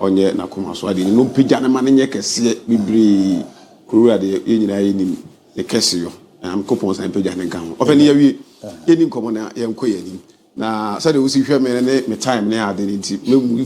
onye na koma so ade no pagya ne ma ne nye kese bibiri kuro ade yenyina yenim ne kese yo am kopon san pagya ne kan ofani ya wie yenim komo na yenko yenim na so de wo si hwe me time ne ade nti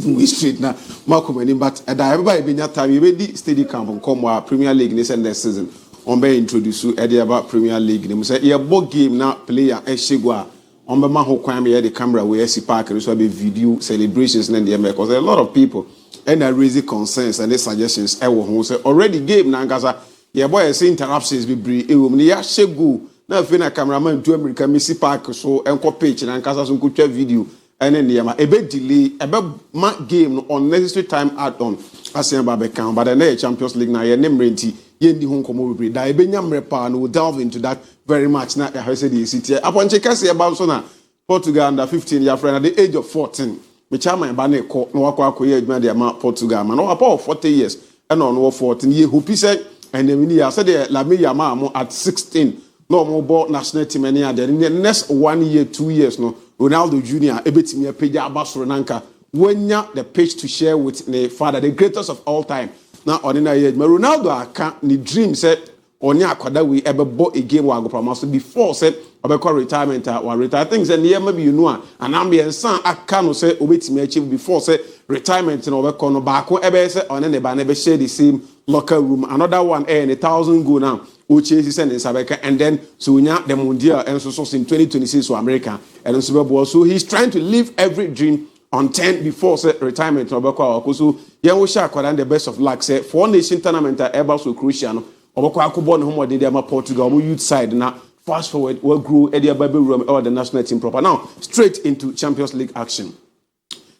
me straight na makomani but da everybody be nya time we di steady camp come our Premier League this and next season on be introduce ade about Premier League ne say ye ball game na player ehego a on be ma ho kwan me the camera we see park so be video celebrations and the because a lot of people and are raising concerns and suggestions e wo ho say already game na ngasa ye boy say interruptions be bre e wo me ya shego na fe na cameraman to America me see park so enko page na ngasa so nkotwa video ene ne ma ebe delay ebe ma game no unnecessary time add on asen ba be kan but the Champions League na ye nemrenti yendi ho nkomo bre da ebe nya mrepa no delve into that very much na I said the city upon chekase about so na Portugal under 15 your friend at the age of 14 me chama ba na ko no akwa adwuma de ma Portugal man no about 40 years and on 14 ye hope say and then we said the Lamine Yamal at 16 no more ball national team any other in the next 1 year 2 years no Ronaldo Jr. ebetimi apagya abasoro nanka wanya the page to share with the father the greatest of all time na onina ye Ronaldo aka ni dream said onya akwada we ebebo a game wa agopama so before said obekọ retirement or retire things and here maybe you know an ambience aka no say obetimi achieve before say retirement no obekọ no baako ebe say on ne ba na be share the same locker room another one 1,000 go now Uchesi send in Sabeka and then Sunya the Mundial and so in 2026 to America and Super Bowl. So he's trying to live every dream on 10 before retirement. So Yamusha Kwadan the best of luck. Say 4 nation tournament ever so crucial. Obako Akubon Homo de Portugal youth side now. Fast forward, will grow Eddie Baby Room or the national team proper. Now straight into Champions League action.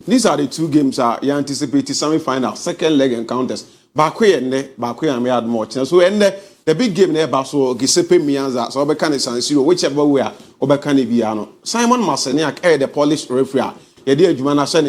These are the 2 games you anticipate semi-final, second leg encounters. Bakwe and me add more chance. So the big game there, Baso, Giuseppe Mianza, so Obekane San Siro, whichever way, Obekane Biano. Simon Maseniak, the Polish referee. Yedia Jumana Sen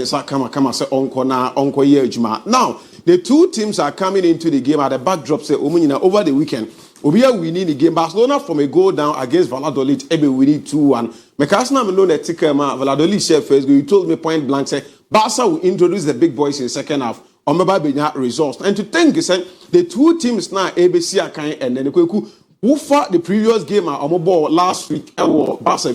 kama say onko ye Juma. Now, the 2 teams are coming into the game at the backdrop say Omunina over the weekend. Obia winning the game. Barcelona from a goal down against Valladolid, ebe winning 2-1. Mekasna Melone Tikema, Valladolid chef first go. You told me point blank say Barca will introduce the big boys in second half. Results. And to think is the 2 teams now ABC Akan and then who fought the previous game at Omobo last week Barca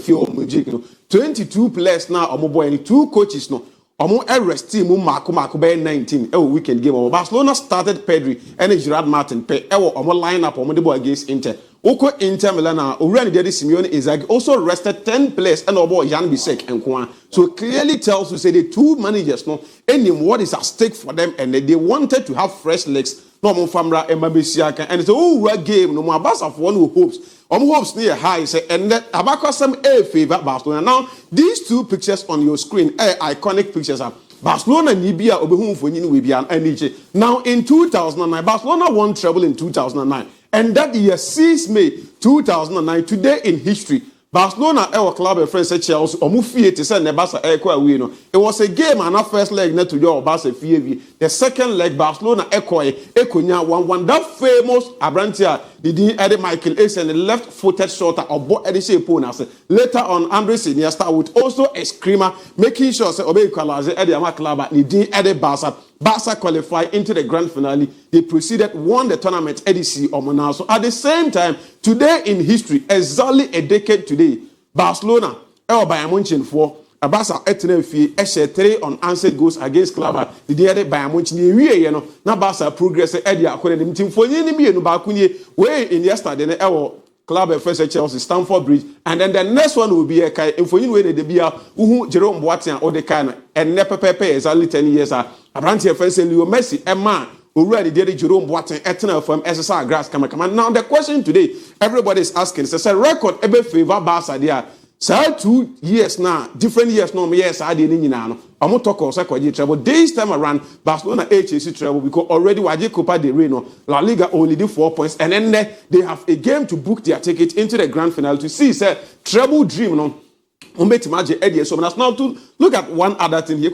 22 players now Omobo and 2 coaches no Omo arrest team Marco by 19 weekend game. Barcelona started Pedri and Gerard Martin Omo line up Omo against Inter. Oko Inter Milan already did Simeone Inzaghi also rested 10 players and Obo Jan Bisek and Kwan. So it clearly tells you say the 2 managers know any what is at stake for them and they wanted to have fresh legs. No more Famra Mbesiaka and it's a game no more Barca of one who hopes. Hopes near high say and that Abaka some a favor Barcelona. Now these 2 pictures on your screen iconic pictures are Barcelona Nibia Obehun for Wibian and now in 2009 Barcelona won treble in 2009. And that year, 6 May 2009, today in history, Barcelona, our club and friends at Chelsea, Omufie to send the Barca Equa Wino. It was a game and our first leg net to your Barca Fievi. The second leg, Barcelona Equa, Econia 1-1. That famous Abrantia, the Eddie Michael Ace and the left-footed shorter of both Eddie Sheponas. Later on, Andres Iniesta with also a screamer, making sure that Obey Kalaze, Eddie Amaklaba, the Eddie Barca. Barca qualified into the grand finale. They proceeded, won the tournament, EDC Omonal. So at the same time, today in history, exactly a decade today, Barcelona, Bayern Munich for Barca Etnefi, Eshe 3 unanswered goals against Club. The day Bayern Munich, you know, now Barca progress, Eddie according to for Yenimi and Bakunye, way in yesterday, Club at first Chelsea, Stamford Bridge, and then the next one will be a Kai, and for you, where they be Jerome Boateng or the kind and Nepepe is only 10 years. Abrantia friends and Leo Messi, a man already did Jerome Boateng, Eternal from SSR Grass, come. Now, the question today, everybody is asking, it's a record, every favor Barca there. So 2 years now, different years now, yes, I didn't know. I'm not talking about trouble. This time around, Barcelona HAC trouble because already Waji Copa del Rey, La Liga only did 4 points, and then they have a game to book their ticket into the grand finale to see, say, treble dream, no. So now to look at one other thing here.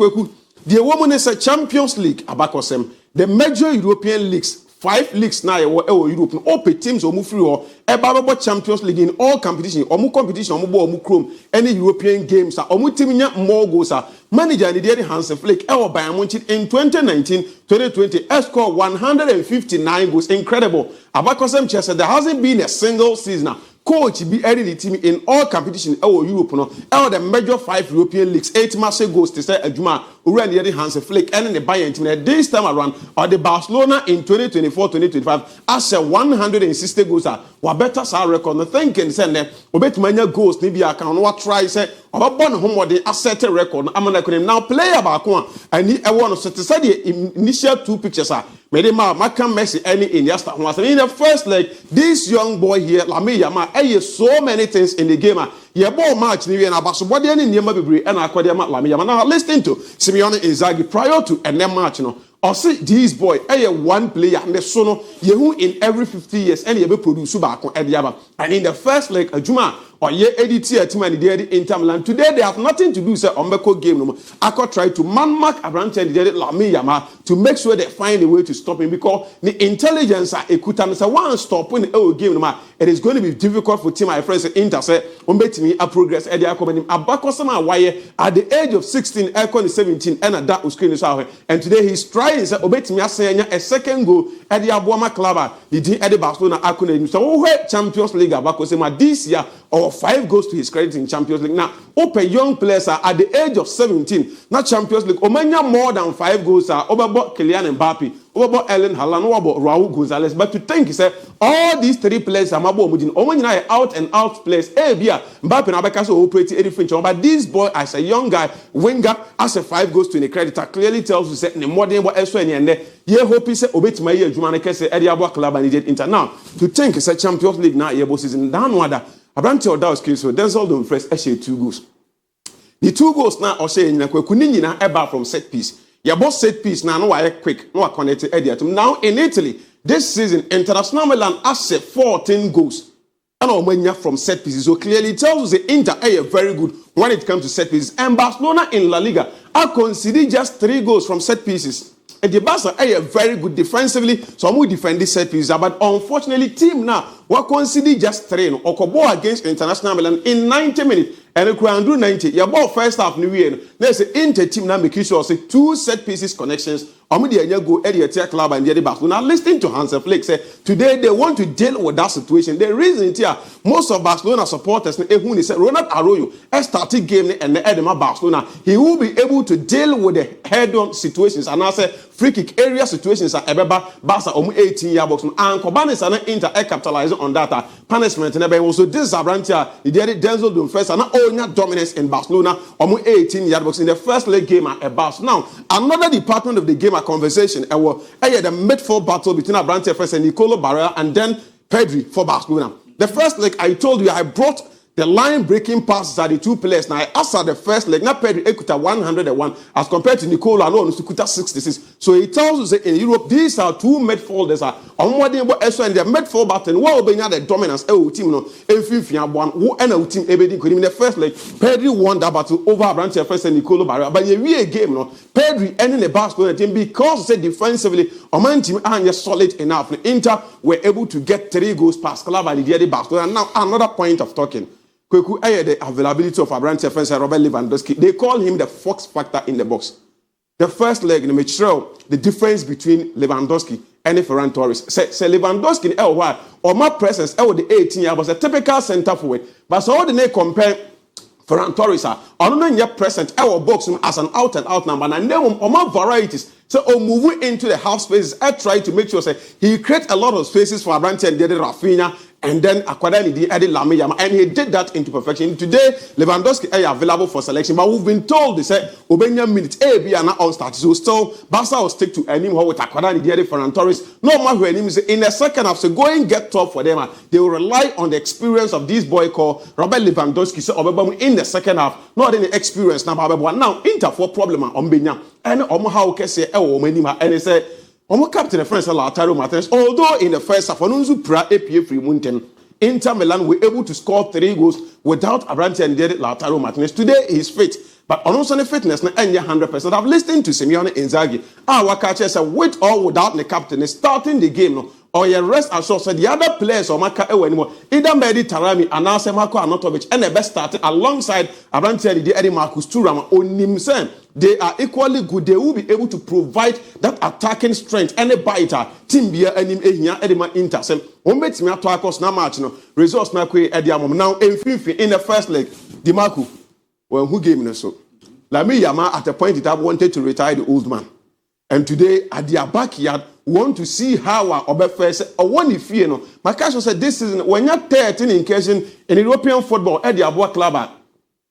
The woman is a Champions League, Abakosem, the major European leagues. 5 leagues now Europe. All teams move free or about Champions League in all competition. Omu competition omu chrome any European games. Omu team more goals. Manager Nidieri Hansen Flick Bayern Munich in 2019-2020 scored 159 goals. Incredible. Abakosem Chelsea, there hasn't been a single season. Coach be added the team in all competition Europe the major 5 European leagues 8 massive goals to say Ajuma Uri and Hansen Flick and the Bayern team this time around or the Barcelona in 2024-2025 as a 160 goals wa better sa record no thinking send them obetumanya goals ni bi aka no wa try say obabon homode asset record amana konim now player back one and he no so to say the initial 2 pictures made Maka Messi any Iniesta in the first leg this young boy here Lamine Yamal so many things in the game ye ball match ni na baso body any niema bebre and akwade Lamine Yamal now listen to Simeone Inzaghi prior to and then match no or see this boy one player and the sono yehu in every 50 years and ye be produce back and in the first leg Ajuma or ye editor team and the Inter Milan today they have nothing to do say Ombeko game no I could try to man-mark Abrante and the Lamine Yamal to make sure they find a way to stop him because the intelligence ekuta say one stop when the game no it is going to be difficult for team my friends Inter say ombetimi a progress e dey akobanim abakosama waye at the age of 16 econ 17 and that screen so and today he's trying say obetimi asenya a second goal e dey aboama club the e dey Barcelona akona so we Champions League abakosama this year or 5 goals to his credit in Champions League. Now, open young players are at the age of 17, not Champions League. Omanya more than 5 goals are over Kylian Mbappe, over Erling Haaland, over Raul Gonzalez. But to think, he said, all these 3 players are Mabo Mujin. Omanya out and out players. Bia Mbappe and Abakaso operating any French. But this boy, as a young guy, winger, as a 5 goals to the creditor, clearly tells you that the modern what else any and there. Ye hope he said, Obet my year, Jumaneke say, Ediabo Club and Inter. Now, to think, it's a Champions League now, Yebo season, downward. Abrante Odao's case so Denzel don't first actually 2 goals. The 2 goals now or say in a kunini eba from set piece. Your boss set piece now no I quick no connected idiot. Now in Italy this season International Milan has 14 goals. And Omenya from set pieces. So clearly it tells us the Inter are very good when it comes to set pieces. And Barcelona in La Liga are conceding just 3 goals from set pieces. And the Barca are very good defensively, so I'm going to defend this set piece. But unfortunately, team now will concede just 3 or go against International Milan in 90 minutes. And if we do 90, your ball first half new year. There's an Inter team now making sure say 2 set pieces connections. I'm going to go Eddie Club and the Barcelona. Now listen to Hansen Flick say today they want to deal with that situation. The reason is here most of Barcelona supporters say Ronald Arroyo started game and the Edema Barcelona. He will be able to deal with the head-on situations and I say free kick area situations at Ebeba Barca 18-year box and Kobanis and Inter capitalizing on that punishment and also this Zabrantia the Denzel don't first and not dominance in Barcelona 18-year box in the first leg game at Barcelona. Now another department of the game conversation the midfield battle between Abrante first and Nicolo Barrera and then Pedri for Barcelona. The first leg I told you I brought the line breaking passes are the 2 players. Now, after the first leg, now Pedri Ekuta 101 as compared to Nicola alone, Sukuta 66. So he tells us that in Europe, these are 2 midfielders are on what they were and their midfield battle. What will be the dominance? Team no, one who and team in the first leg. Pedri won that battle over Abrante first and Nicola Barrera. But the real game, no, Pedri ending the Barcelona team because they defensively, Oman team are solid enough. Inter were able to get 3 goals past club and the Barcelona. Now another point of talking. The availability of Abrante fans Robert Lewandowski. They call him the Fox factor in the box. The first leg in the match the difference between Lewandowski and Ferran Torres. Say Lewandowski or my presence the 18 year was a typical centre forward. But so they compare Ferran Torres on no present our box as an out and out number and then on my varieties. So moving into the half spaces, I try to make sure say he creates a lot of spaces for Abrante and Rafinha. And then Akwadani added Lamine Yamal, and he did that into perfection. Today, Lewandowski is available for selection, but we've been told they said Obenya minutes ABOU are not on start. So still, Barca will stick to Enim with Akwadani, Ferran Torres. No matter who Enim is in the second half, so going get tough for them. They will rely on the experience of this boy called Robert Lewandowski. So in the second half, not any experience now. Inter for problem on Benya and how can say and they say. Omo captain the French Lautaro Martinez, although in the first half, Onunzu pra APA free Munten, Inter Milan were able to score 3 goals without Abrante and Lautaro Martinez. Today he is fit. But on also the fitness na enye 100%. I've listened to Simeone Inzaghi. Wakache say with or without the captain starting the game no. Or your rest assured said the other players or Maka anymore. Either Mehdi Tarami and Ase Marco Arnautovic and the best started alongside Abrantia the Eddie Marcus Thuram on himself. They are equally good. They will be able to provide that attacking strength. Any biter, team beer, any Edima Intersem. One makes me to across na match no results na kwe Ediamom now in the first leg. Dimaku, well, who gave me so? Lamine Yamal at a point it have wanted to retire the old man. And today at their backyard, want to see how our Obefes or one if you know. My cash said this season when you're 13 incursion in European football at the ABOU club.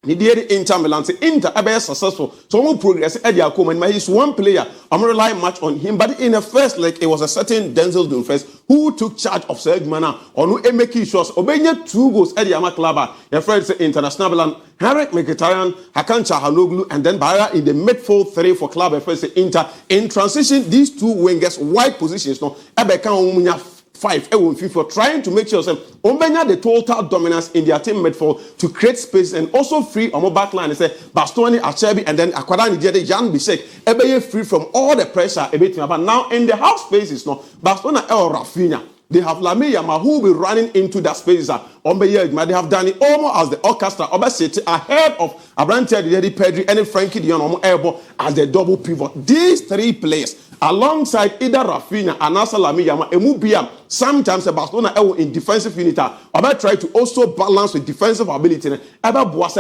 He did Inter Milan. Inter are successful. So more progress at the Akuma. And he's one player. I'm relying much on him. But in the first leg, it was a certain Denzel Dumfries who took charge of Serge Mana or who making shots. Obeying 2 goals at the ABOU club. Your friends international Milan. Harry Mkhitaryan, Hakan Çalhanoğlu, and then Bayern in the midfield 3 for club. Your friends Inter. In transition, these 2 wingers, wide positions. No, Ebeka 5 for trying to make sure Ombenya the total dominance in their team midfield to create space and also free on back line. They say Bastoni, Acerbi, and then Akwadani Jede Jan Bisek Ebeye free from all the pressure a bit. But now in the half spaces, no Barcelona or Rafinha. They have Lamine Yamal who will be running into that space. They have done it almost as the orchestra ahead of Abrantia, Pedri, and Frankie de Jong as the double pivot. These 3 players, alongside either Rafinha and also Lamine Yamal, Emubia, sometimes Barcelona in defensive unit, try to also balance with defensive ability. Barca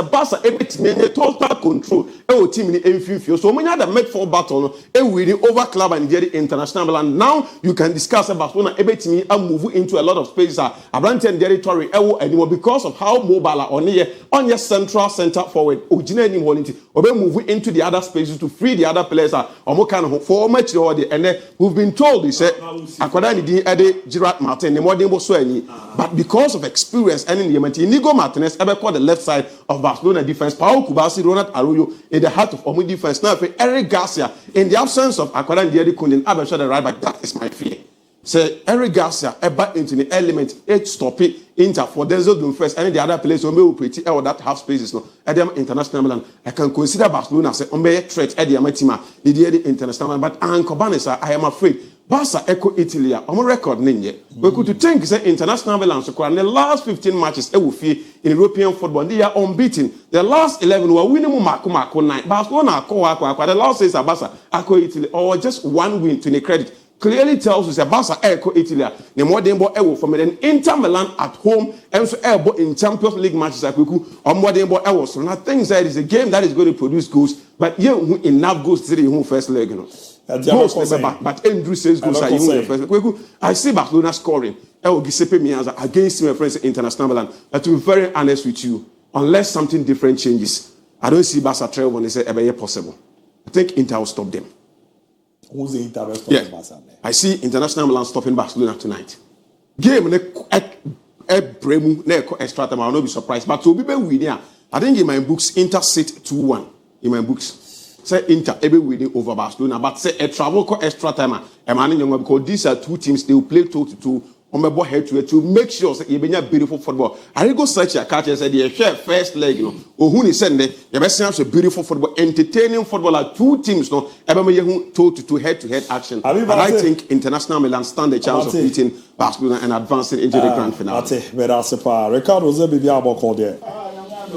total control. Team in the so many other midfield battle, winning over club and international. And now you can discuss Barcelona move into a lot of space. Abrantia and territory anymore because of how mobile on your central center forward. Move into the other spaces to free the other players. For much and then we've been told, he said, Gerard Martin, but because of experience and in the Inigo Martinez ever called the left side of Barcelona defense, Paul Kubasi, Ronald Arroyo in the heart of Omu defense. Now, Eric Garcia, in the absence of Akwadan Diedi Kundin, I've shot the right back. That is my fear. Say Eric Garcia ever into the element 8 stop it Inter for Denzel Dumfries and the other players who pretty that half spaces no at the international Milan. I can consider Barcelona as a threat at the Amatima, the international, but Ankobanesa, I am afraid. Barca echo Italy on record ninja. We could think say international Milan so in the last 15 matches in European football they are unbeaten. The last 11 were winning Marco 9. Barcelona the last 6 are Barca echo Italy or just 1 win to the credit. Clearly tells us that Barca echo Italy. The more than more from an Inter Milan at home and so elbow in Champions League matches like Kuku or more than more. So I think that is a game that is going to produce goals, but you enough goals to the first leg, you know. But Andrew says goals are in the first leg. I see Barcelona scoring. Against my friends international Milan. But to be very honest with you, unless something different changes, I don't see Barca trail when they say ever possible. I think Inter will stop them. Who's the Inter stopping Barca? I see international Milan stopping Barcelona tonight. Game extra time. I will not be surprised. But to be winning, I think in my books Inter sit 2-1. In my books, say Inter every winning over Barcelona. But say a travel extra time. Because these are 2 teams they will play 2-2. On my boy head to make sure that you be beautiful football. I go search your catch and say the first leg, you know. Or who is sending you best have a beautiful football, entertaining football like 2 teams, no. Ever to head-to-head action. And I think international Milan stand a chance of beating Barcelona and advancing into the grand finale. Ricardo Zebi Biabo called there.